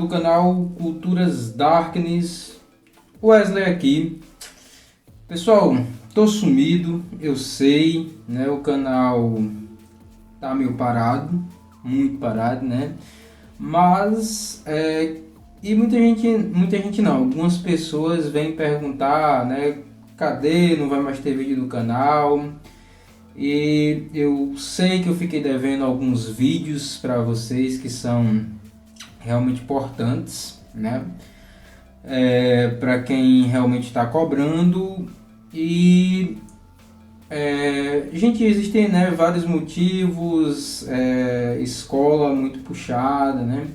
do canal Culturas Darkness, Wesley aqui. Pessoal, tô sumido, eu sei, né? O canal tá meio parado, muito parado, né? Mas, e muita gente não, algumas pessoas vêm perguntar, né? Cadê? Não vai mais ter vídeo no canal? E eu sei que eu fiquei devendo alguns vídeos para vocês que são realmente importantes, né? Para quem realmente está cobrando e gente, existem, né, vários motivos, escola muito puxada, né?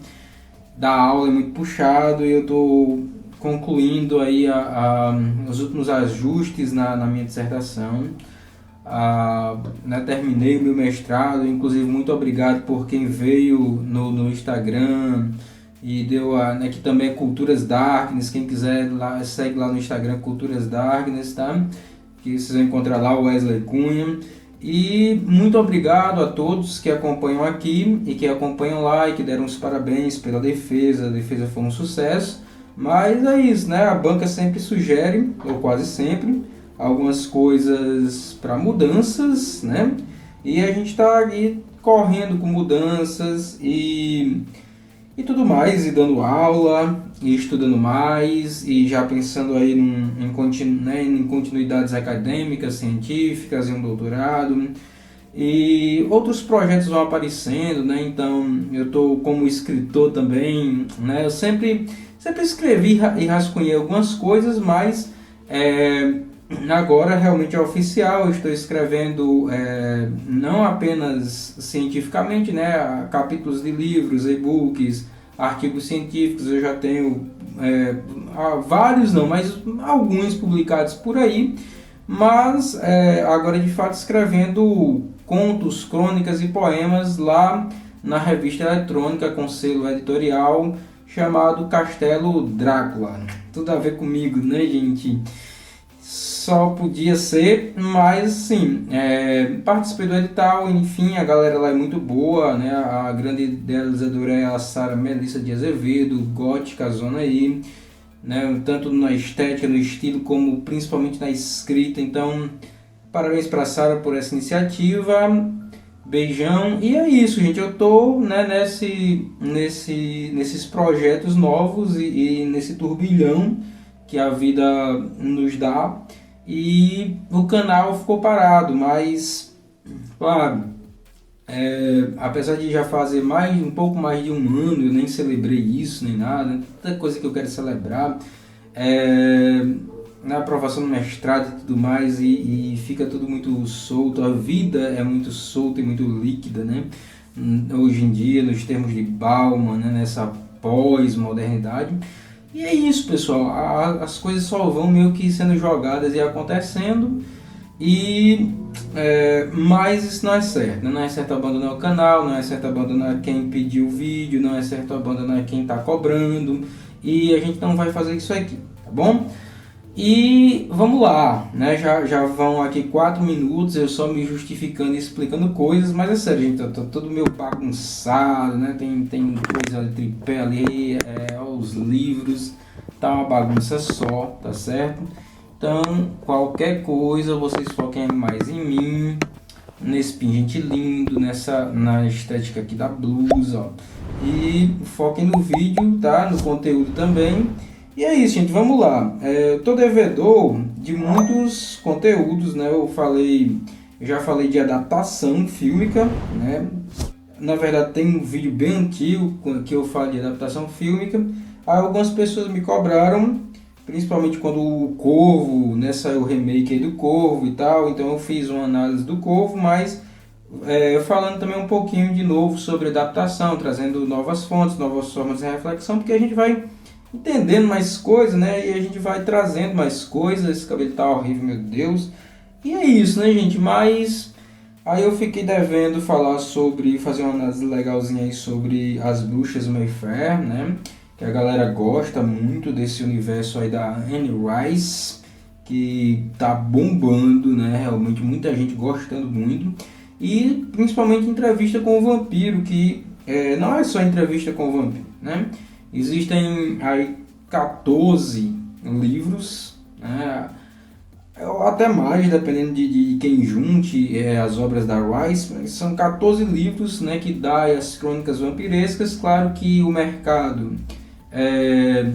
Dar aula é muito puxado e eu estou concluindo aí os últimos ajustes na minha dissertação. Né, terminei o meu mestrado, inclusive muito obrigado por quem veio no Instagram e deu né, que também é Culturas Darkness. Quem quiser lá, segue lá no Instagram Culturas Darkness, tá? Que vocês vão encontrar lá o Wesley Cunha. E muito obrigado a todos que acompanham aqui e que acompanham lá e que deram os parabéns pela defesa. A defesa foi um sucesso, mas é isso, né? A banca sempre sugere, ou quase sempre, algumas coisas para mudanças, né? E a gente está ali correndo com mudanças e tudo mais, e dando aula, e estudando mais, e já pensando aí em continuidades acadêmicas, científicas, em um doutorado, e outros projetos vão aparecendo, né? Então eu estou como escritor também, né? Eu sempre escrevi e rascunhei algumas coisas, mas agora realmente é oficial. Eu estou escrevendo não apenas cientificamente, né? Capítulos de livros, e-books, artigos científicos. Eu já tenho vários não, mas alguns publicados por aí. Mas agora de fato escrevendo contos, crônicas e poemas lá na revista eletrônica com selo editorial chamado Castelo Drácula. Tudo a ver comigo, né, gente? Só podia ser, mas sim, participei do edital, enfim, a galera lá é muito boa, né? A grande idealizadora é a Sara Melissa de Azevedo, gótica zona aí, né? Tanto na estética, no estilo, como principalmente na escrita. Então, parabéns para a Sara por essa iniciativa, beijão. E é isso, gente, eu tô, né, nesses projetos novos e nesse turbilhão que a vida nos dá. E o canal ficou parado, mas claro, apesar de já fazer um pouco mais de um ano, eu nem celebrei isso nem nada, tanta coisa que eu quero celebrar, na aprovação do mestrado e tudo mais, e fica tudo muito solto. A vida é muito solta e muito líquida, né? Hoje em dia, nos termos de Bauman, né? Nessa pós-modernidade. E é isso, pessoal, as coisas só vão meio que sendo jogadas e acontecendo, mas isso não é certo, né? Não é certo abandonar o canal, não é certo abandonar quem pediu o vídeo, não é certo abandonar quem está cobrando, e a gente não vai fazer isso aqui, tá bom? E vamos lá, né? Já vão aqui 4 minutos, eu só me justificando e explicando coisas, mas é sério, gente, tá todo meio bagunçado, né? Tem coisa de tripé ali, os livros, tá uma bagunça só, tá certo? Então, qualquer coisa, vocês foquem mais em mim, nesse pingente lindo, na estética aqui da blusa, ó. E foquem no vídeo, tá? No conteúdo também. E é isso, gente, vamos lá. Eu tô devedor de muitos conteúdos, né? Eu já falei de adaptação fílmica, né? Na verdade tem um vídeo bem antigo que eu falo de adaptação fílmica. Aí algumas pessoas me cobraram, principalmente quando o Corvo, né, saiu o remake aí do Corvo e tal. Então eu fiz uma análise do Corvo, mas falando também um pouquinho de novo sobre adaptação, trazendo novas fontes, novas formas de reflexão, porque a gente vai entendendo mais coisas, né? E a gente vai trazendo mais coisas. Esse cabelo tá horrível, meu Deus. E é isso, né, gente? Mas aí eu fiquei devendo fazer uma análise legalzinha aí sobre as bruxas Mayfair, né? Que a galera gosta muito desse universo aí da Anne Rice, que tá bombando, né? Realmente muita gente gostando muito. E principalmente entrevista com o vampiro, que não é só entrevista com o vampiro, né? Existem aí 14 livros, né? Ou até mais, dependendo de quem junte as obras da Rice, mas são 14 livros, né, que dá as crônicas vampirescas. Claro que o mercado, é,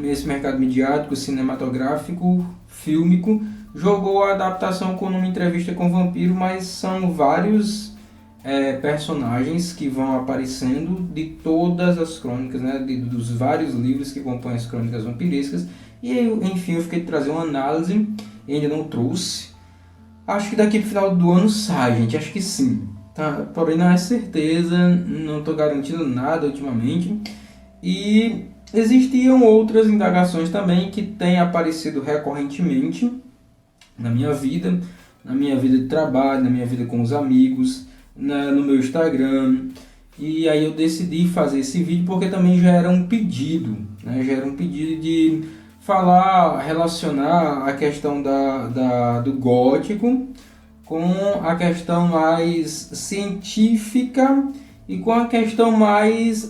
esse mercado midiático, cinematográfico, fílmico, jogou a adaptação com uma entrevista com o vampiro, mas são vários personagens que vão aparecendo de todas as crônicas, né, dos vários livros que compõem as crônicas vampirescas. E enfim, eu fiquei de trazer uma análise e ainda não trouxe. Acho que daqui pro final do ano sai, gente, acho que sim. Tá? Porém não é certeza, não estou garantindo nada ultimamente. E existiam outras indagações também que têm aparecido recorrentemente na minha vida de trabalho, na minha vida com os amigos, no meu Instagram. E aí eu decidi fazer esse vídeo porque também já era um pedido, né? Já era um pedido de falar, relacionar a questão do gótico com a questão mais científica e com a questão mais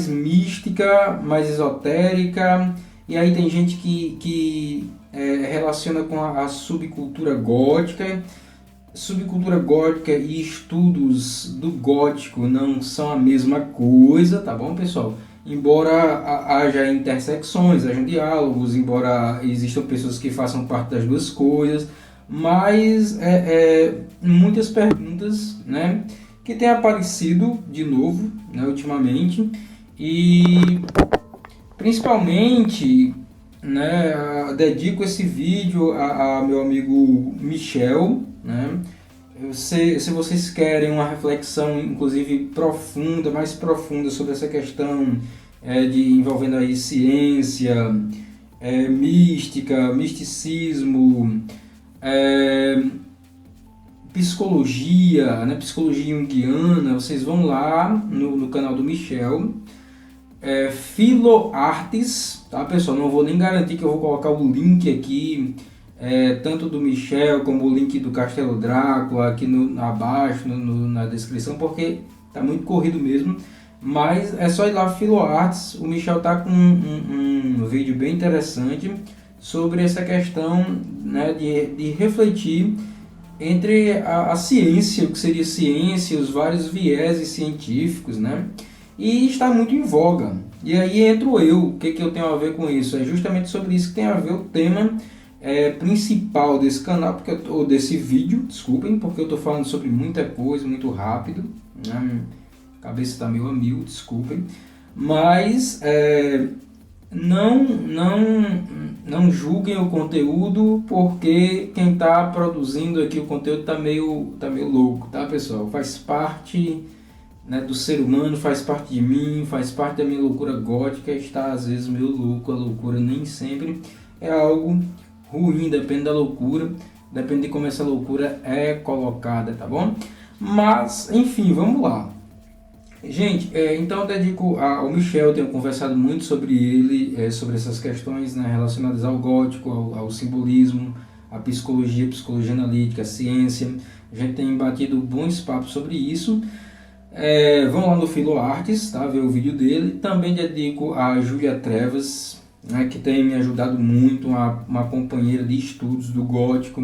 mística, mais esotérica. E aí tem gente que relaciona com a subcultura gótica. Subcultura gótica e estudos do gótico não são a mesma coisa, tá bom, pessoal? Embora haja intersecções, haja diálogos, embora existam pessoas que façam parte das duas coisas, mas muitas perguntas, né, que têm aparecido de novo, né, ultimamente, e principalmente, né, dedico esse vídeo a meu amigo Michel, né? Se vocês querem uma reflexão, inclusive profunda, mais profunda sobre essa questão envolvendo aí ciência, mística, misticismo, psicologia, né, psicologia junguiana, vocês vão lá no canal do Michel, Filoartes, tá, pessoal? Não vou nem garantir que eu vou colocar o link aqui, tanto do Michel como o link do Castelo Drácula aqui abaixo na descrição, porque tá muito corrido mesmo. Mas é só ir lá, Filoartes. O Michel tá com um vídeo bem interessante sobre essa questão, né, de refletir entre a ciência, o que seria ciência, os vários vieses científicos, né? E está muito em voga. E aí entro eu, o que eu tenho a ver com isso? É justamente sobre isso que tem a ver o tema principal desse canal, ou desse vídeo, desculpem, porque eu estou falando sobre muita coisa, muito rápido, né? A cabeça está meio a mil, desculpem. Mas não julguem o conteúdo, porque quem está produzindo aqui o conteúdo está meio louco, tá, pessoal? Faz parte, né, do ser humano, faz parte de mim, faz parte da minha loucura gótica, está às vezes meio louco. A loucura nem sempre é algo ruim, depende da loucura, depende de como essa loucura é colocada, tá bom? Mas, enfim, vamos lá. Gente, então eu dedico ao Michel, eu tenho conversado muito sobre ele, sobre essas questões, né, relacionadas ao gótico, ao simbolismo, à psicologia analítica, a ciência. A gente tem batido bons papos sobre isso. Vão lá no Filoartes, tá, ver o vídeo dele. Também dedico a Júlia Trevas, né, que tem me ajudado muito, uma companheira de estudos do gótico,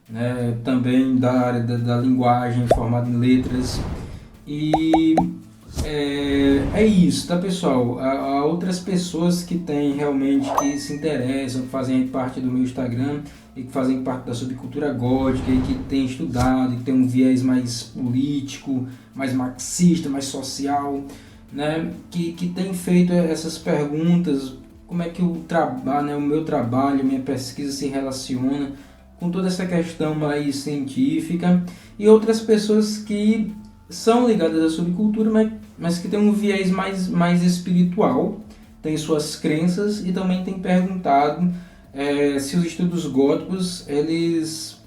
né, também da área da linguagem, formada em letras. E é isso, tá, pessoal? Há outras pessoas que têm realmente, que se interessam, que fazem parte do meu Instagram e que fazem parte da subcultura gótica e que têm estudado, que tem um viés mais político, mais marxista, mais social, né? Que tem feito essas perguntas: como é que o meu trabalho, a minha pesquisa se relaciona com toda essa questão mais científica, e outras pessoas que são ligadas à subcultura, mas que tem um viés mais espiritual, tem suas crenças, e também tem perguntado se os estudos góticos, eles...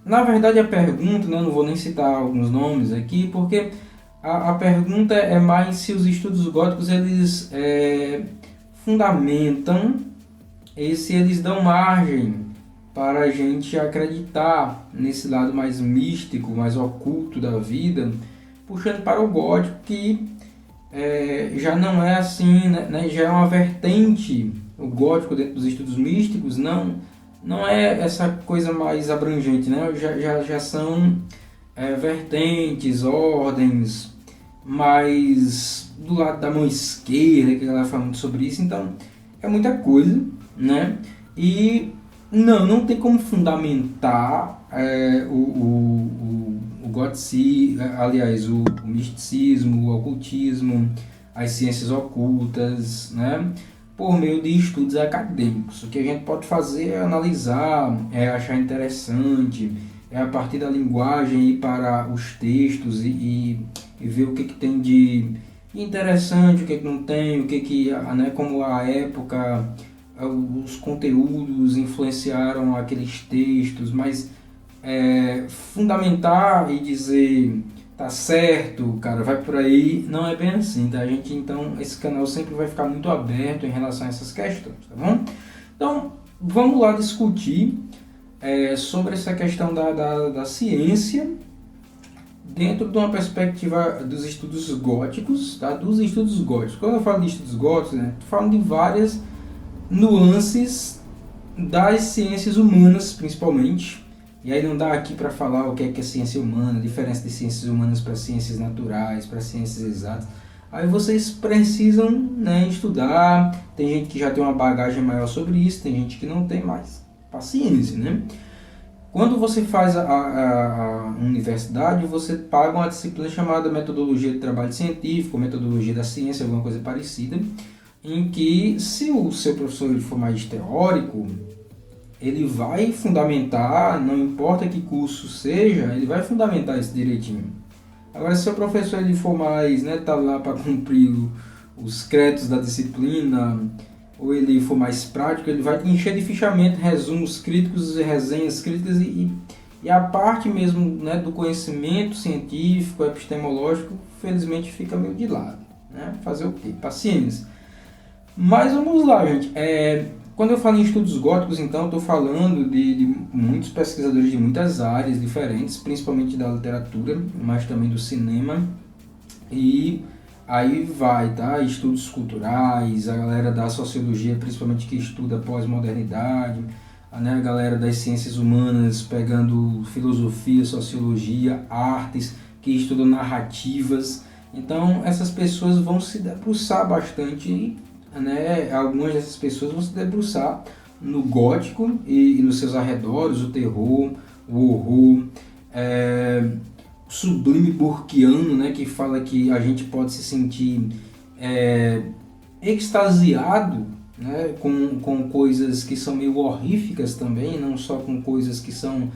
na verdade a pergunta, né, não vou nem citar alguns nomes aqui, porque a pergunta é mais se os estudos góticos, eles fundamentam e se eles dão margem para a gente acreditar nesse lado mais místico, mais oculto da vida, puxando para o gótico, que já não é assim, né, já é uma vertente, o gótico dentro dos estudos místicos não é essa coisa mais abrangente, né? Já são vertentes, ordens, mas do lado da mão esquerda, que ela fala muito sobre isso, então é muita coisa, né? E não tem como fundamentar o Gotzi, aliás, o misticismo, o ocultismo, as ciências ocultas, né? Por meio de estudos acadêmicos. O que a gente pode fazer é analisar, é achar interessante, é a partir da linguagem ir para os textos e ver o que tem de interessante, o que não tem, o que né, como a época, os conteúdos influenciaram aqueles textos, mas fundamentar e dizer tá certo, cara, vai por aí, não é bem assim, tá? A gente, então, esse canal sempre vai ficar muito aberto em relação a essas questões, tá bom? Então, vamos lá discutir sobre essa questão da ciência dentro de uma perspectiva dos estudos góticos, tá? Dos estudos góticos. Quando eu falo de estudos góticos, né, tô falando de várias nuances das ciências humanas, principalmente. E aí não dá aqui para falar o que é ciência humana, a diferença de ciências humanas para ciências naturais, para ciências exatas. Aí vocês precisam, né, estudar. Tem gente que já tem uma bagagem maior sobre isso, tem gente que não tem mais. Paciência, né? Quando você faz a universidade, você paga uma disciplina chamada metodologia de trabalho científico, metodologia da ciência, alguma coisa parecida, em que, se o seu professor for mais teórico, ele vai fundamentar, não importa que curso seja, ele vai fundamentar isso direitinho. Agora, se o professor ele for mais, né, tá lá para cumprir os créditos da disciplina, ou ele for mais prático, ele vai encher de fichamento, resumos críticos e resenhas críticas e a parte mesmo, né, do conhecimento científico, epistemológico, felizmente fica meio de lado, né? Fazer o quê? Paciência. Mas vamos lá, gente. Quando eu falo em estudos góticos, então, eu estou falando de muitos pesquisadores de muitas áreas diferentes, principalmente da literatura, mas também do cinema. E aí vai, tá? Estudos culturais, a galera da sociologia, principalmente que estuda pós-modernidade, né? A galera das ciências humanas pegando filosofia, sociologia, artes, que estudam narrativas. Então, essas pessoas vão se debruçar bastante, né? Algumas dessas pessoas vão se debruçar no gótico e nos seus arredores, o terror, o horror, o sublime burkeano, né? Que fala que a gente pode se sentir extasiado, né? Com coisas que são meio horríficas também, não só com coisas que são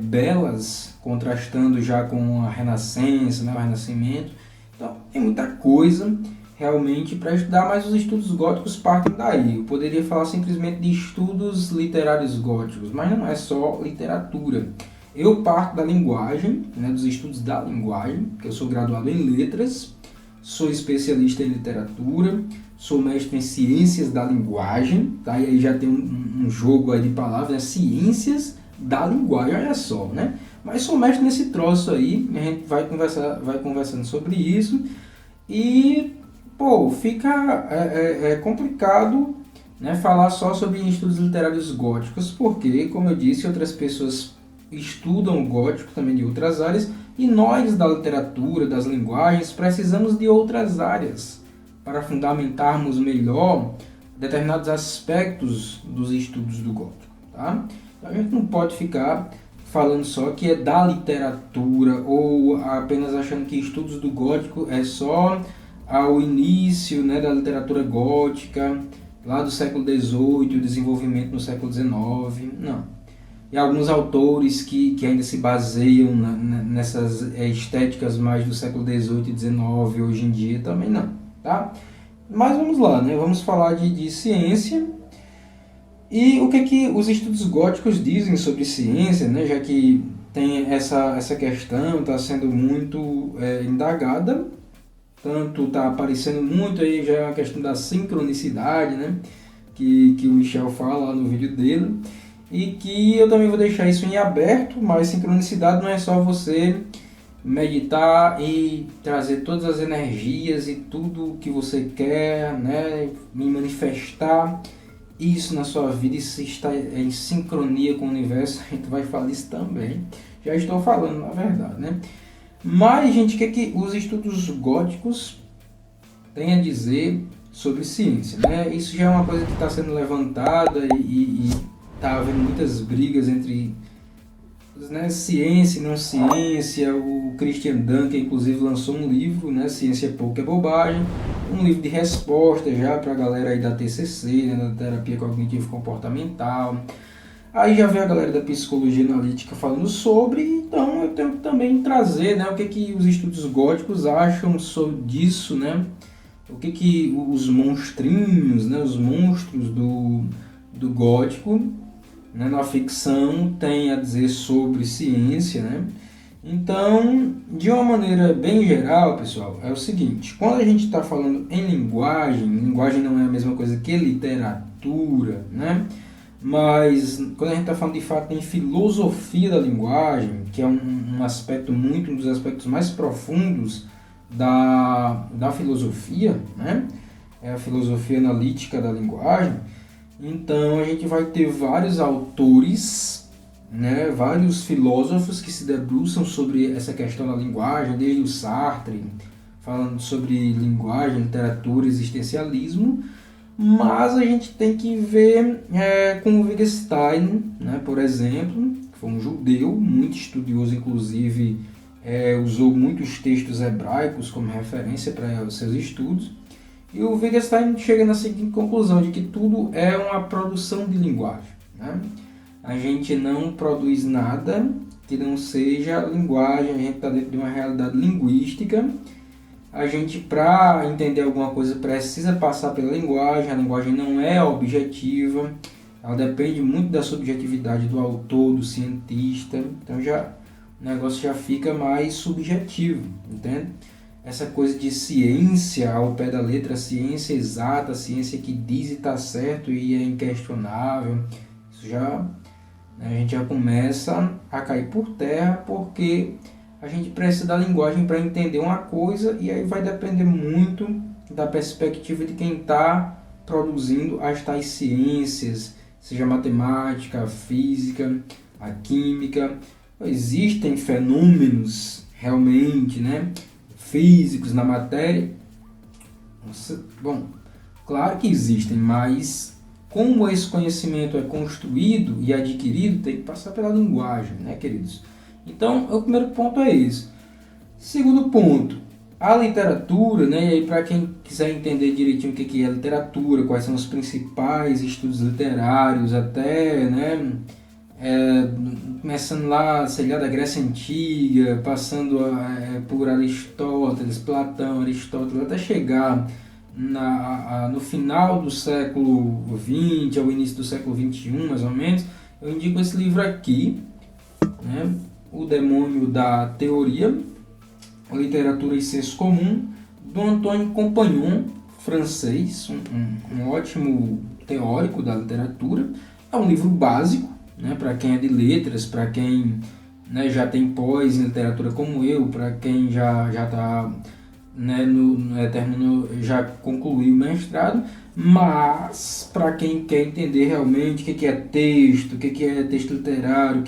belas, contrastando já com a Renascença, né? O Renascimento. Então, tem muita coisa realmente para estudar, mas os estudos góticos partem daí. Eu poderia falar simplesmente de estudos literários góticos, mas não é só literatura. Eu parto da linguagem, né, dos estudos da linguagem, que eu sou graduado em letras, sou especialista em literatura, sou mestre em ciências da linguagem, tá? E aí já tem um jogo aí de palavras, né? Ciências da linguagem, olha só, né? Mas sou mestre nesse troço aí, a gente vai conversando sobre isso e pô, fica complicado, né, falar só sobre estudos literários góticos, porque, como eu disse, outras pessoas estudam o gótico também de outras áreas, e nós da literatura, das linguagens, precisamos de outras áreas para fundamentarmos melhor determinados aspectos dos estudos do gótico, tá? Então, a gente não pode ficar falando só que é da literatura ou apenas achando que estudos do gótico é só ao início, né, da literatura gótica, lá do século XVIII, o desenvolvimento no século XIX, não. E alguns autores que ainda se baseiam nessas estéticas mais do século XVIII e XIX, hoje em dia também não, tá? Mas vamos lá, né, vamos falar de ciência e o que os estudos góticos dizem sobre ciência, né, já que tem essa questão, está sendo muito indagada. Tanto está aparecendo muito aí, já é uma questão da sincronicidade, né? Que o Michel fala lá no vídeo dele. E que eu também vou deixar isso em aberto, mas sincronicidade não é só você meditar e trazer todas as energias e tudo que você quer, né, me manifestar isso na sua vida, isso está em sincronia com o universo, a gente vai falar isso também. Já estou falando, na verdade, né? Mas, gente, o que é que os estudos góticos têm a dizer sobre ciência, né? Isso já é uma coisa que está sendo levantada e está havendo muitas brigas entre, né, ciência e não ciência. O Christian Dunker, inclusive, lançou um livro, né, Ciência é Pouco é Bobagem, um livro de resposta já para a galera aí da TCC, né, da terapia cognitivo comportamental. Aí já vem a galera da psicologia analítica falando sobre, então eu tenho que também trazer, né, o que que os estudos góticos acham sobre disso, né? O que que os monstrinhos, né, os monstros do gótico, né, na ficção tem a dizer sobre ciência, né? Então, de uma maneira bem geral, pessoal, é o seguinte: quando a gente está falando em linguagem, linguagem não é a mesma coisa que literatura, né? Mas quando a gente está falando de fato em filosofia da linguagem, que é um aspecto muito, um dos aspectos mais profundos da filosofia, né? É a filosofia analítica da linguagem. Então a gente vai ter vários autores, né, vários filósofos que se debruçam sobre essa questão da linguagem, desde o Sartre, falando sobre linguagem, literatura, existencialismo, mas a gente tem que ver com o Wittgenstein, né, por exemplo, que foi um judeu, muito estudioso, inclusive usou muitos textos hebraicos como referência para os seus estudos. E o Wittgenstein chega na seguinte conclusão, de que tudo é uma produção de linguagem, né? A gente não produz nada que não seja linguagem, a gente está dentro de uma realidade linguística. A gente, para entender alguma coisa, precisa passar pela linguagem. A linguagem não é objetiva, ela depende muito da subjetividade do autor, do cientista. Então o negócio já fica mais subjetivo, entende? Essa coisa de ciência ao pé da letra, ciência exata, ciência que diz e está certo e é inquestionável, isso já, a gente já começa a cair por terra, porque a gente precisa da linguagem para entender uma coisa, e aí vai depender muito da perspectiva de quem está produzindo as tais ciências, seja a matemática, a física, a química. Existem fenômenos realmente, né, físicos na matéria. Bom, claro que existem, mas como esse conhecimento é construído e adquirido, tem que passar pela linguagem, né, queridos? Então, o primeiro ponto é esse. Segundo ponto, a literatura, né, e aí para quem quiser entender direitinho o que é literatura, quais são os principais estudos literários, até, né, começando lá, sei lá, da Grécia Antiga, passando por Aristóteles, Platão, Aristóteles, até chegar no final do século XX, ao início do século XXI, mais ou menos, eu indico esse livro aqui, né, O Demônio da Teoria, Literatura e Senso Comum, do Antoine Compagnon, francês, um ótimo teórico da literatura. É um livro básico, né, para quem é de letras, para quem, né, já tem pós em literatura como eu, para quem já está, né, já concluiu o mestrado, mas para quem quer entender realmente o que é texto, o que é texto literário,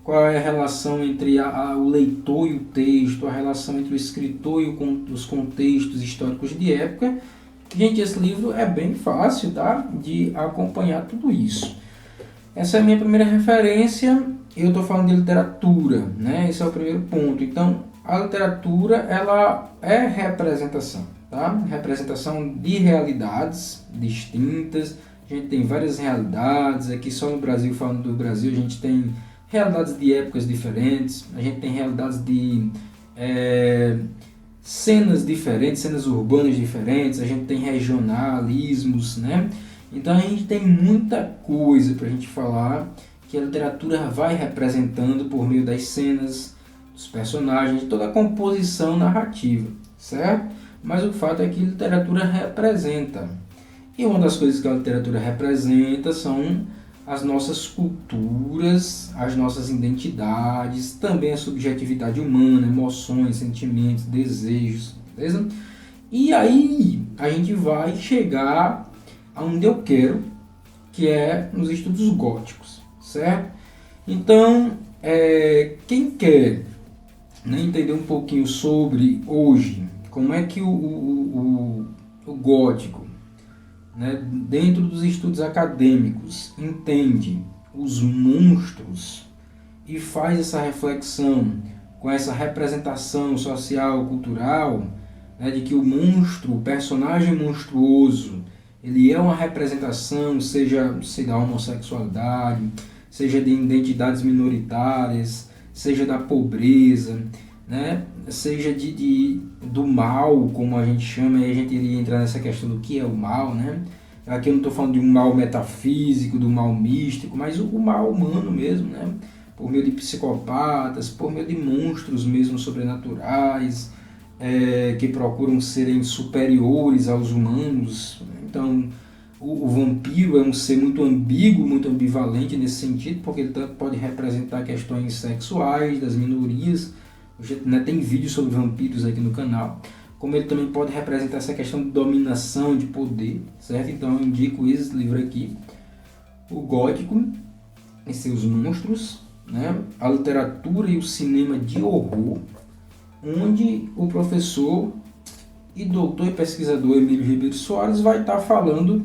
qual é a relação entre o leitor e o texto, a relação entre o escritor e os contextos históricos de época. Gente, esse livro é bem fácil, tá, de acompanhar tudo isso. Essa é a minha primeira referência. Eu estou falando de literatura, né? Esse é o primeiro ponto. Então, a literatura, ela é representação, tá? Representação de realidades distintas. A gente tem várias realidades. Aqui só no Brasil, falando do Brasil, a gente tem realidades de épocas diferentes. A gente tem realidades de cenas diferentes, cenas urbanas diferentes. A gente tem regionalismos, né? Então a gente tem muita coisa para a gente falar que a literatura vai representando por meio das cenas, dos personagens, de toda a composição narrativa, certo? Mas o fato é que a literatura representa. E uma das coisas que a literatura representa são as nossas culturas, as nossas identidades, também a subjetividade humana, emoções, sentimentos, desejos, beleza? E aí a gente vai chegar aonde eu quero, que é nos estudos góticos, certo? Então, quem quer, né, entender um pouquinho sobre hoje, como é que o gótico, né, dentro dos estudos acadêmicos, entende os monstros e faz essa reflexão com essa representação social, cultural, né, de que o monstro, o personagem monstruoso, ele é uma representação, seja da homossexualidade, seja de identidades minoritárias, seja da pobreza, né? Seja do mal, como a gente chama, e a gente iria entrar nessa questão do que é o mal, né? Aqui eu não estou falando de um mal metafísico, do mal místico, mas o mal humano mesmo, né? Por meio de psicopatas, por meio de monstros mesmo sobrenaturais, que procuram serem superiores aos humanos. Então, o vampiro é um ser muito ambíguo, muito ambivalente nesse sentido, porque ele tanto pode representar questões sexuais das minorias, né, tem vídeos sobre vampiros aqui no canal, como ele também pode representar essa questão de dominação, de poder, certo? Então eu indico esse livro aqui, O Gótico e Seus Monstros, né? A literatura e o cinema de horror, onde o professor e doutor e pesquisador Emílio Ribeiro Soares vai estar falando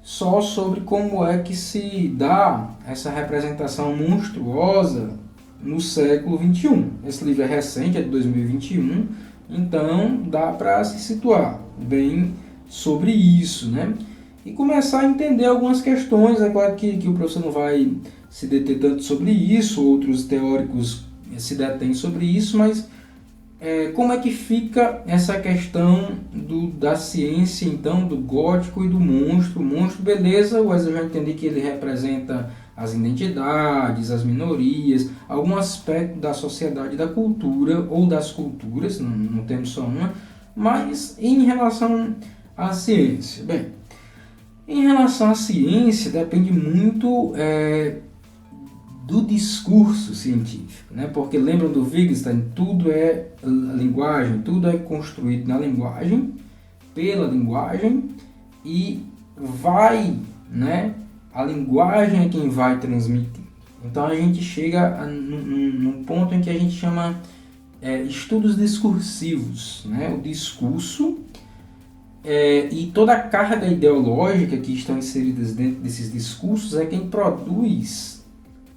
só sobre como é que se dá essa representação monstruosa no século XXI. Esse livro é recente, é de 2021, então dá para se situar bem sobre isso, né? E começar a entender algumas questões. É claro que o professor não vai se deter tanto sobre isso, outros teóricos se detêm sobre isso, mas como é que fica essa questão da ciência, então, do gótico e do monstro? O monstro, beleza, mas eu já entendi que ele representa as identidades, as minorias, algum aspecto da sociedade, da cultura, ou das culturas, não temos só uma, mas em relação à ciência? Bem, em relação à ciência, depende muito do discurso científico, né? Porque lembram do Wittgenstein, tudo é linguagem, tudo é construído na linguagem, pela linguagem, e vai, né? A linguagem é quem vai transmitir. Então a gente chega num ponto em que a gente chama estudos discursivos, né? O discurso e toda a carga ideológica que estão inseridas dentro desses discursos é quem produz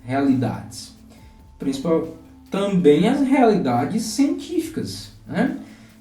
realidades, principalmente também as realidades científicas, né?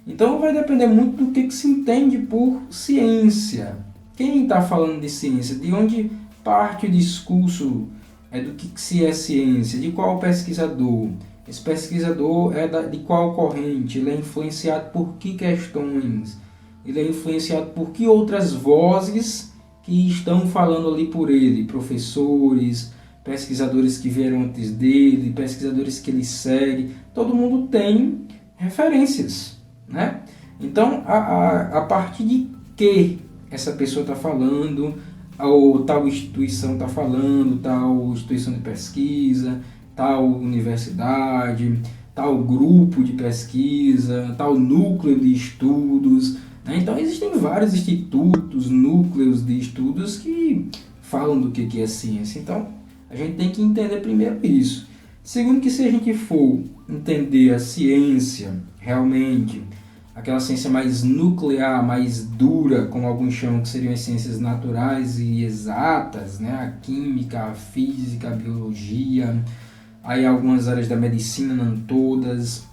Então vai depender muito do que se entende por ciência. Quem está falando de ciência, de onde parte o discurso do que se é ciência, de qual pesquisador, esse pesquisador de qual corrente, ele é influenciado por que questões, ele é influenciado por que outras vozes que estão falando ali por ele, professores, pesquisadores que vieram antes dele, pesquisadores que ele segue, todo mundo tem referências, né? Então, a partir de que essa pessoa está falando, ou tal instituição está falando, tal instituição de pesquisa, tal universidade, tal grupo de pesquisa, tal núcleo de estudos, né? Então, existem vários institutos, núcleos de estudos que falam do que é ciência. Então, a gente tem que entender primeiro isso. Segundo, que se a gente for entender a ciência realmente, aquela ciência mais nuclear, mais dura, como alguns chamam, que seriam as ciências naturais e exatas, né? A química, a física, a biologia, aí algumas áreas da medicina, não todas,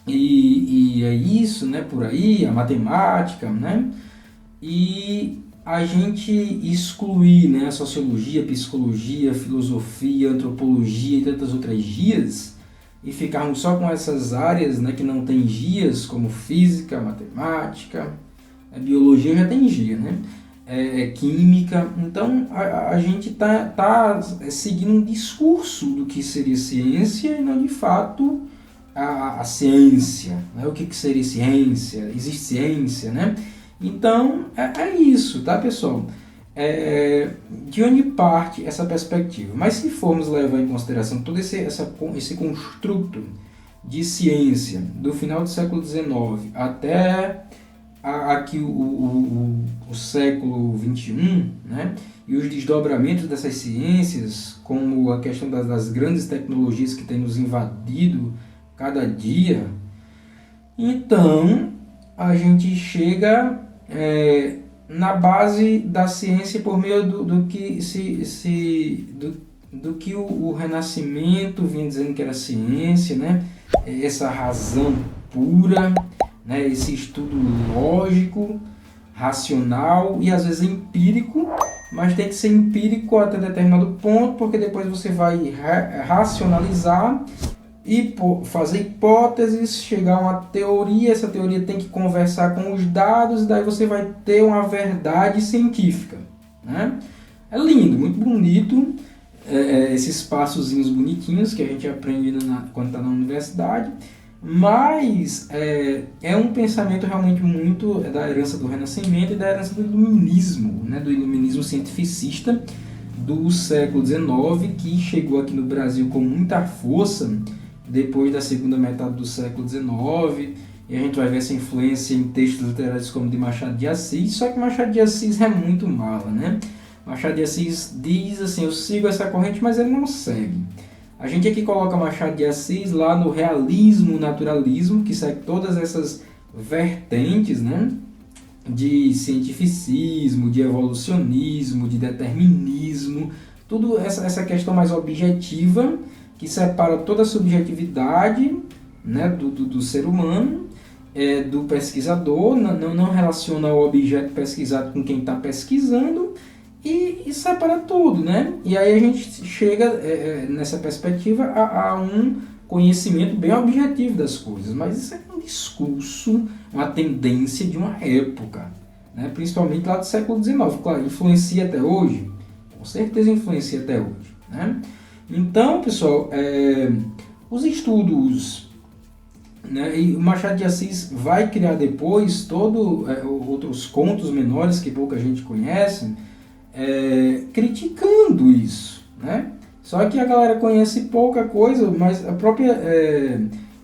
e é isso, né? Por aí, a matemática, né? E a gente excluir, né, a sociologia, a psicologia, a filosofia, a antropologia e tantas outras gias, e ficarmos só com essas áreas, né, que não tem gias, como física, matemática, a biologia já tem gia, né? Química. Então a gente tá seguindo um discurso do que seria ciência e não de fato a ciência, né? O que seria ciência? Existe ciência, né? Então, é isso, tá, pessoal? de onde parte essa perspectiva. Mas se formos levar em consideração todo esse construto de ciência do final do século XIX até aqui o século XXI, né? E os desdobramentos dessas ciências, como a questão das grandes tecnologias que têm nos invadido cada dia, então a gente chega na base da ciência por meio do que o Renascimento vinha dizendo que era ciência, né? Essa razão pura, né? Esse estudo lógico, racional e às vezes empírico, mas tem que ser empírico até determinado ponto, porque depois você vai racionalizar e fazer hipóteses, chegar a uma teoria, essa teoria tem que conversar com os dados, e daí você vai ter uma verdade científica, né? É lindo, muito bonito, esses passozinhos bonitinhos que a gente aprende quando está na universidade, mas é um pensamento realmente muito da herança do Renascimento e da herança do Iluminismo, né? Do Iluminismo cientificista do século XIX, que chegou aqui no Brasil com muita força depois da segunda metade do século XIX, e a gente vai ver essa influência em textos literários como de Machado de Assis, só que Machado de Assis é muito mala, né? Machado de Assis diz assim, eu sigo essa corrente, mas ele não segue. A gente aqui coloca Machado de Assis lá no realismo, naturalismo, que segue todas essas vertentes, né? De cientificismo, de evolucionismo, de determinismo, tudo essa questão mais objetiva, que separa toda a subjetividade, né, do ser humano, do pesquisador, não relaciona o objeto pesquisado com quem está pesquisando, e separa tudo, né? E aí a gente chega nessa perspectiva a um conhecimento bem objetivo das coisas, mas isso é um discurso, uma tendência de uma época, né? Principalmente lá do século XIX, claro, influencia até hoje, com certeza influencia até hoje, né? Então, pessoal, os estudos, né, e o Machado de Assis vai criar depois outros contos menores que pouca gente conhece, criticando isso, né? Só que a galera conhece pouca coisa, mas a própria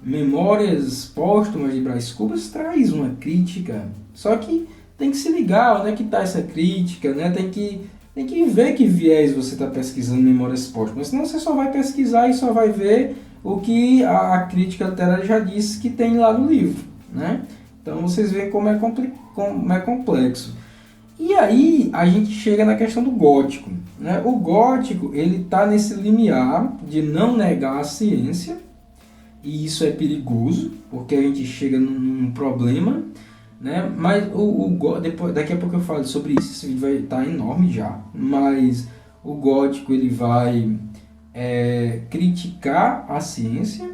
Memórias Póstumas de Brás Cubas traz uma crítica. Só que tem que se ligar onde é que está essa crítica, né? Tem que ver que viés você está pesquisando Memórias Póstumas, senão você só vai pesquisar e só vai ver o que a crítica literária já disse que tem lá no livro, né? Então vocês veem como é complexo. E aí a gente chega na questão do gótico, né? O gótico ele está nesse limiar de não negar a ciência, e isso é perigoso, porque a gente chega num problema, né? Mas daqui a pouco eu falo sobre isso, esse vídeo vai estar enorme já, mas o gótico ele vai criticar a ciência,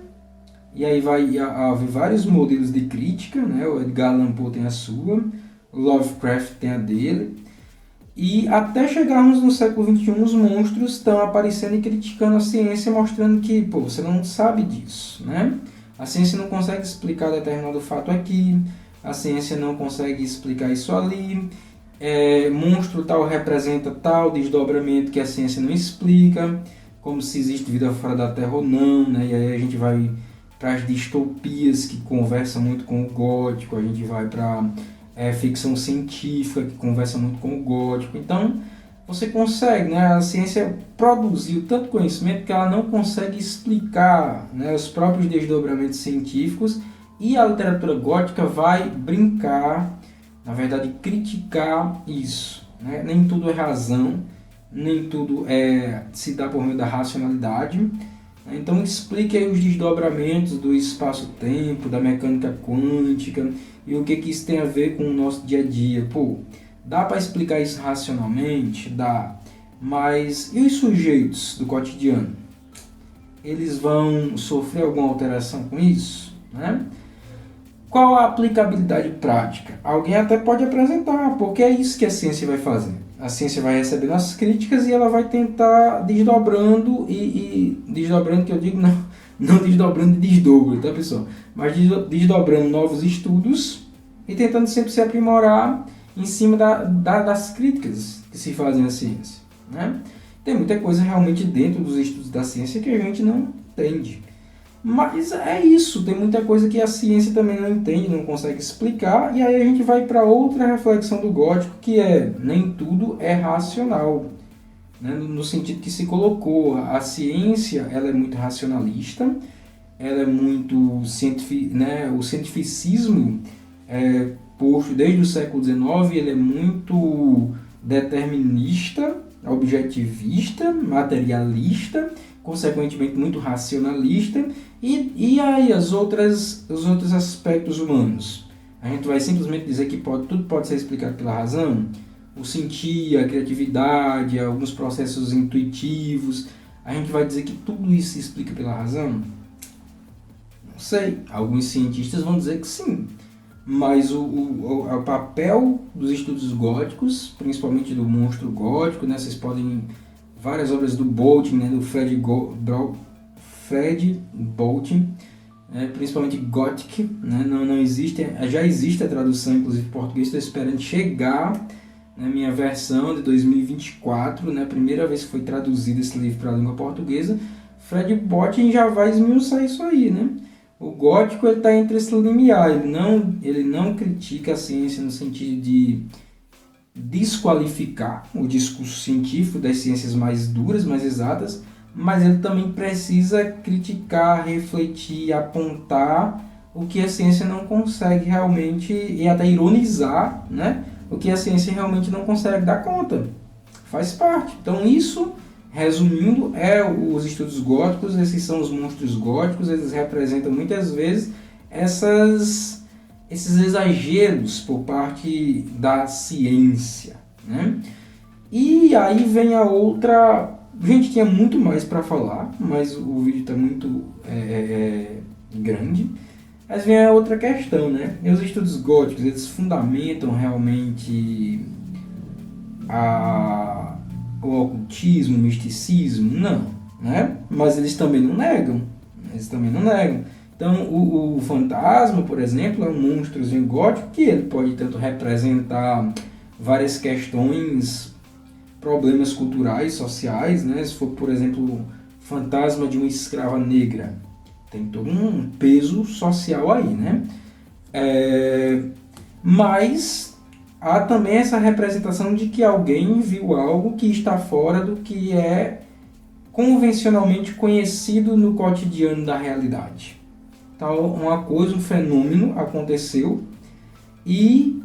e aí vai haver vários modelos de crítica, né? O Edgar Allan Poe tem a sua, o Lovecraft tem a dele, e até chegarmos no século XXI, os monstros estão aparecendo e criticando a ciência, mostrando que, você não sabe disso, né? A ciência não consegue explicar determinado fato aqui, a ciência não consegue explicar isso ali, monstro tal representa tal desdobramento que a ciência não explica, como se existe vida fora da Terra ou não, né? E aí a gente vai para as distopias que conversam muito com o gótico, a gente vai para ficção científica que conversa muito com o gótico. Então você consegue, né? A ciência produziu tanto conhecimento que ela não consegue explicar, né, os próprios desdobramentos científicos, e a literatura gótica vai brincar, na verdade criticar isso, né? Nem tudo é razão, nem tudo se dá por meio da racionalidade. Então explique aí os desdobramentos do espaço-tempo, da mecânica quântica, e o que isso tem a ver com o nosso dia a dia. Dá para explicar isso racionalmente? Dá. Mas e os sujeitos do cotidiano? Eles vão sofrer alguma alteração com isso, né? Qual a aplicabilidade prática? Alguém até pode apresentar, porque é isso que a ciência vai fazer. A ciência vai recebendo as críticas e ela vai tentar desdobrando, e desdobrando, que eu digo, não desdobrando de desdobro, tá, pessoal? Mas desdobrando novos estudos e tentando sempre se aprimorar em cima das críticas que se fazem à ciência, né? Tem muita coisa realmente dentro dos estudos da ciência que a gente não entende. Mas é isso, tem muita coisa que a ciência também não entende, não consegue explicar, e aí a gente vai para outra reflexão do gótico, que é: nem tudo é racional, né? No sentido que se colocou, a ciência ela é muito racionalista, ela é muito né? O cientificismo posto desde o século XIX, ele é muito determinista, objetivista, materialista, consequentemente muito racionalista. E aí os outros aspectos humanos? A gente vai simplesmente dizer que tudo pode ser explicado pela razão? O sentir, a criatividade, alguns processos intuitivos, a gente vai dizer que tudo isso se explica pela razão? Não sei. Alguns cientistas vão dizer que sim. Mas o papel dos estudos góticos, principalmente do monstro gótico, né? Vocês podem... várias obras do Bolting, né? Do Fred Bolting, principalmente Gothic, né? Não existe, já existe a tradução, inclusive em português. Estou esperando chegar na minha versão de 2024, né? Primeira vez que foi traduzido esse livro para a língua portuguesa. Fred Bolting já vai esmiuçar isso aí, né? O gótico está entre esse limiar, ele não critica a ciência no sentido de desqualificar o discurso científico das ciências mais duras, mais exatas, mas ele também precisa criticar, refletir, apontar o que a ciência não consegue realmente, e até ironizar, né? O que a ciência realmente não consegue dar conta. Faz parte. Então isso, resumindo, os estudos góticos. Esses são os monstros góticos. Eles representam muitas vezes esses exageros por parte da ciência, né? E aí vem a outra... Gente, tinha muito mais para falar, mas o vídeo está muito grande. Mas vem a outra questão, né? E os estudos góticos, eles fundamentam realmente o ocultismo, o misticismo? Não, né? Mas eles também não negam. Então, o fantasma, por exemplo, é um monstrozinho gótico que ele pode tanto representar várias questões, problemas culturais, sociais, né? Se for, por exemplo, o fantasma de uma escrava negra, tem todo um peso social aí, né? Mas há também essa representação de que alguém viu algo que está fora do que é convencionalmente conhecido no cotidiano da realidade. Então, uma coisa, um fenômeno aconteceu, e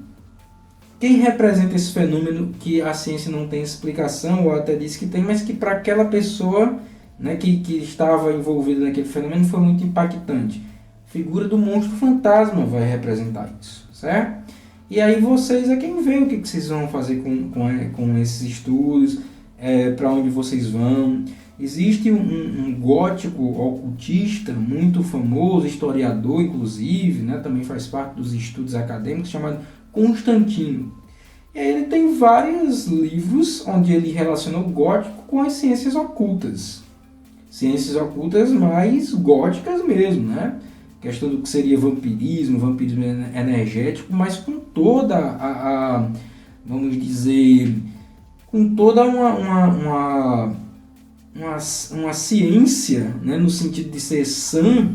quem representa esse fenômeno que a ciência não tem explicação, ou até diz que tem, mas que para aquela pessoa, né, que estava envolvida naquele fenômeno, foi muito impactante? A figura do monstro fantasma vai representar isso, certo? E aí vocês é quem vê o que vocês vão fazer com esses estudos, para onde vocês vão. Existe um gótico ocultista muito famoso, historiador inclusive, né, também faz parte dos estudos acadêmicos, chamado Constantino. E aí ele tem vários livros onde ele relaciona o gótico com as ciências ocultas. Ciências ocultas mais góticas mesmo, né? Questão do que seria vampirismo energético, mas com toda vamos dizer, com toda uma ciência, né, no sentido de ser sã,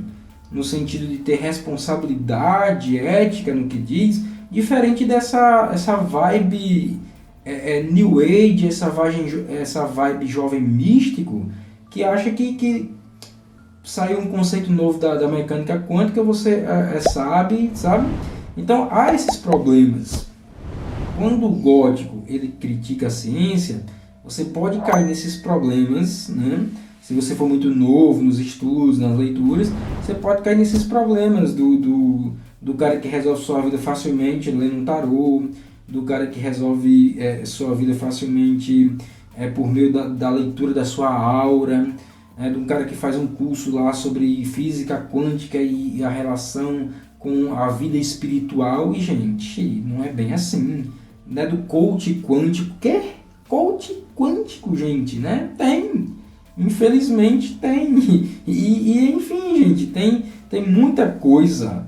no sentido de ter responsabilidade ética no que diz, diferente essa vibe New Age, essa vibe jovem místico, que acha que saiu um conceito novo da mecânica quântica, você sabe? Então há esses problemas. Quando o gótico ele critica a ciência, você pode cair nesses problemas, né? Se você for muito novo nos estudos, nas leituras, você pode cair nesses problemas do cara que resolve sua vida facilmente lendo um tarô, do cara que resolve sua vida facilmente por meio da leitura da sua aura, de um cara que faz um curso lá sobre física quântica e a relação com a vida espiritual. E, gente, não é bem assim. Né? Do coach quântico. Que? Coach quântico, gente, né? Tem. Infelizmente tem. E enfim, gente, tem muita coisa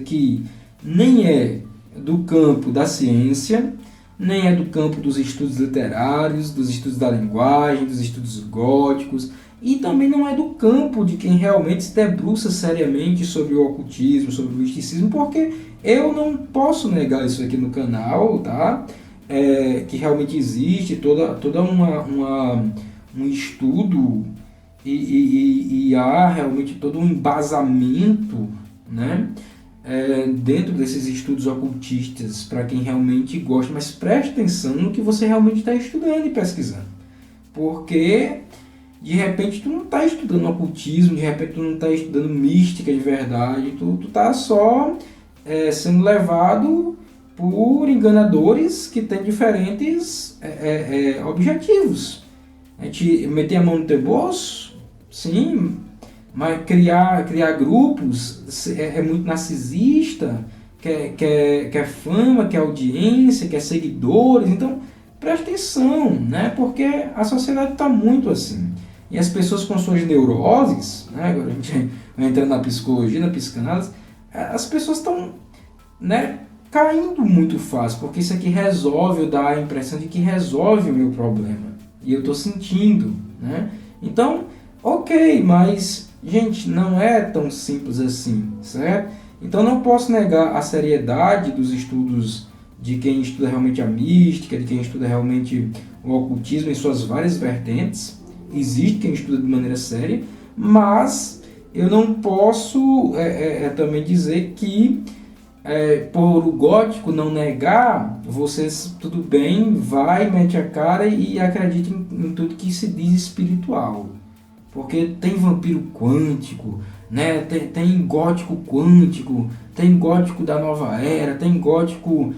que nem é do campo da ciência, nem é do campo dos estudos literários, dos estudos da linguagem, dos estudos góticos, e também não é do campo de quem realmente se debruça seriamente sobre o ocultismo, sobre o misticismo, porque eu não posso negar isso aqui no canal, tá? Que realmente existe toda um estudo e há realmente todo um embasamento, né? Dentro desses estudos ocultistas para quem realmente gosta, mas preste atenção no que você realmente está estudando e pesquisando, porque de repente tu não está estudando ocultismo, de repente tu não está estudando mística de verdade, tu está só sendo levado por enganadores que têm diferentes objetivos. A gente meter a mão no teu bolso, sim, mas criar grupos é muito narcisista, quer fama, quer audiência, quer seguidores. Então, preste atenção, né? Porque a sociedade está muito assim. E as pessoas com suas neuroses, né? Agora a gente vai entrando na psicologia, na psicanálise, as pessoas estão, né, caindo muito fácil, porque isso aqui resolve, dá a impressão de que resolve o meu problema. E eu estou sentindo, né? Então, ok, mas gente, não é tão simples assim, certo? Então não posso negar a seriedade dos estudos de quem estuda realmente a mística, de quem estuda realmente o ocultismo em suas várias vertentes. Existe quem estuda de maneira séria, mas eu não posso também dizer que por o gótico não negar, vocês tudo bem, vai, mete a cara e acredita em tudo que se diz espiritual. Porque tem vampiro quântico, né? tem gótico quântico, tem gótico da nova era, tem gótico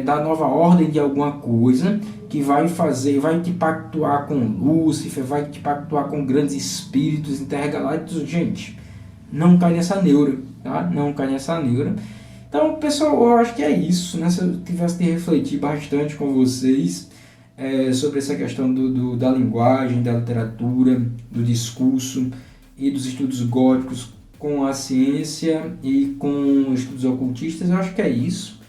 da nova ordem de alguma coisa que vai te pactuar com Lúcifer, vai te pactuar com grandes espíritos intergalácticos. Gente, não cai nessa neura, tá? Não cai nessa neura. Então, pessoal, eu acho que é isso, né? Se eu tivesse de refletir bastante com vocês sobre essa questão da linguagem, da literatura, do discurso e dos estudos góticos com a ciência e com estudos ocultistas, eu acho que é isso,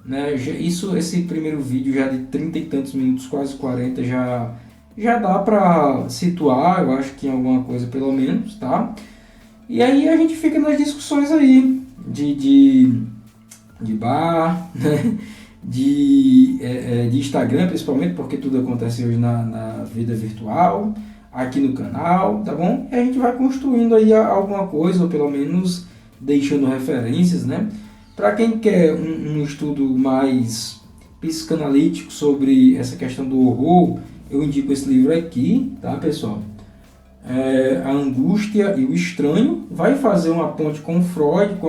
né? Esse primeiro vídeo já de 30 e tantos minutos, quase 40, já dá para situar, eu acho que em alguma coisa pelo menos, tá? E aí a gente fica nas discussões aí de bar, né? de Instagram, principalmente, porque tudo acontece hoje na vida virtual, aqui no canal, tá bom? E a gente vai construindo aí alguma coisa, ou pelo menos deixando referências, né? Para quem quer um estudo mais psicanalítico sobre essa questão do horror, eu indico esse livro aqui, tá, pessoal? A Angústia e o Estranho. Vai fazer uma ponte com Freud, com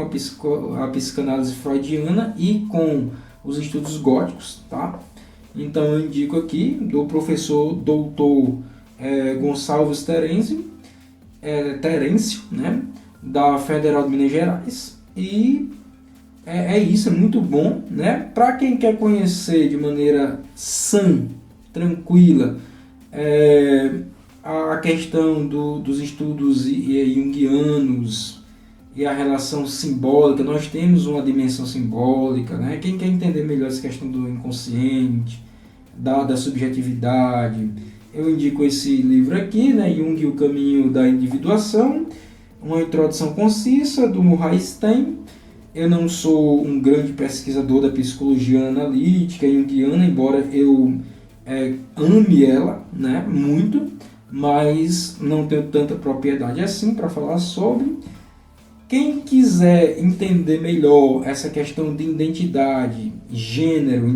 a psicanálise freudiana e com os estudos góticos, tá? Então eu indico aqui do professor doutor Gonçalves Terêncio, né? Da Federal de Minas Gerais. E isso, é muito bom, né? Para quem quer conhecer de maneira sã, tranquila, a questão dos estudos junguianos e a relação simbólica, nós temos uma dimensão simbólica, né? Quem quer entender melhor essa questão do inconsciente, da subjetividade, eu indico esse livro aqui, né? Jung e o Caminho da Individuação, uma introdução concisa do Murray Stein. Eu não sou um grande pesquisador da psicologia analítica junguiana, embora eu ame ela, né? Muito, mas não tenho tanta propriedade assim para falar sobre. Quem quiser entender melhor essa questão de identidade de gênero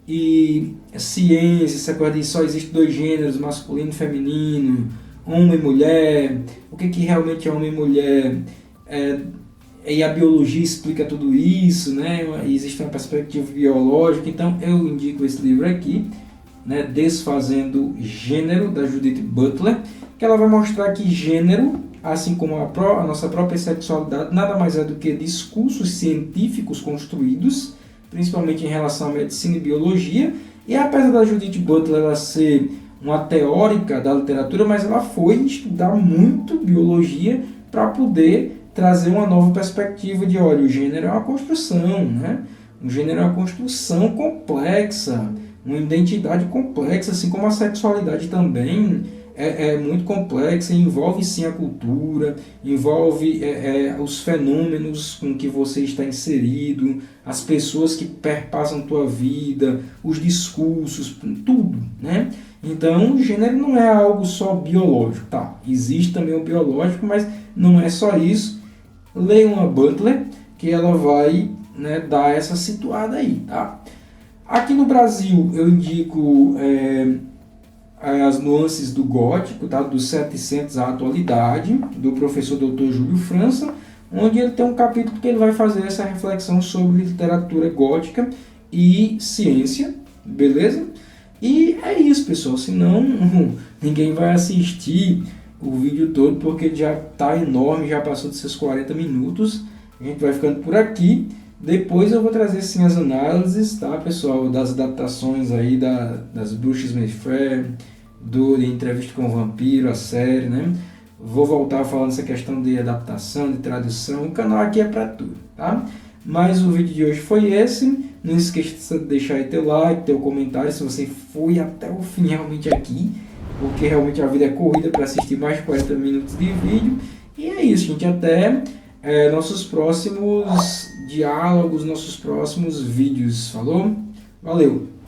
e ciência, essa coisa de só existe dois gêneros, masculino e feminino, homem e mulher, o que realmente é homem e mulher, e a biologia explica tudo isso, né? Existe uma perspectiva biológica, então eu indico esse livro aqui, né? Desfazendo Gênero, da Judith Butler, que ela vai mostrar que gênero, assim como a nossa própria sexualidade, nada mais é do que discursos científicos construídos, principalmente em relação à medicina e biologia. E apesar da Judith Butler ela ser uma teórica da literatura, mas ela foi estudar muito biologia para poder trazer uma nova perspectiva de, olha, o gênero é uma construção, né? O gênero é uma construção complexa, uma identidade complexa, assim como a sexualidade também é muito complexa, envolve sim a cultura, envolve os fenômenos com que você está inserido, as pessoas que perpassam tua vida, os discursos, tudo, né? Então, o gênero não é algo só biológico, tá? Existe também o biológico, mas não é só isso. Leia uma Butler, que ela vai, né, dar essa situada aí, tá? Aqui no Brasil, eu indico as nuances do gótico, tá? Dos 700 à atualidade, do professor Dr. Júlio França, onde ele tem um capítulo que ele vai fazer essa reflexão sobre literatura gótica e ciência, beleza? E é isso, pessoal, senão ninguém vai assistir o vídeo todo, porque ele já está enorme, já passou dos seus 40 minutos. A gente vai ficando por aqui. Depois eu vou trazer sim as análises, tá, pessoal, das adaptações aí das Bruxas Mayfair, de Entrevista com o Vampiro, a série, né? Vou voltar falando essa questão de adaptação, de tradução. O canal aqui é para tudo, tá? Mas o vídeo de hoje foi esse. Não esqueça de deixar aí teu like, teu comentário, se você foi até o fim realmente aqui, porque realmente a vida é corrida para assistir mais de 40 minutos de vídeo. E é isso, gente. Até nossos próximos diálogos, nossos próximos vídeos. Falou? Valeu!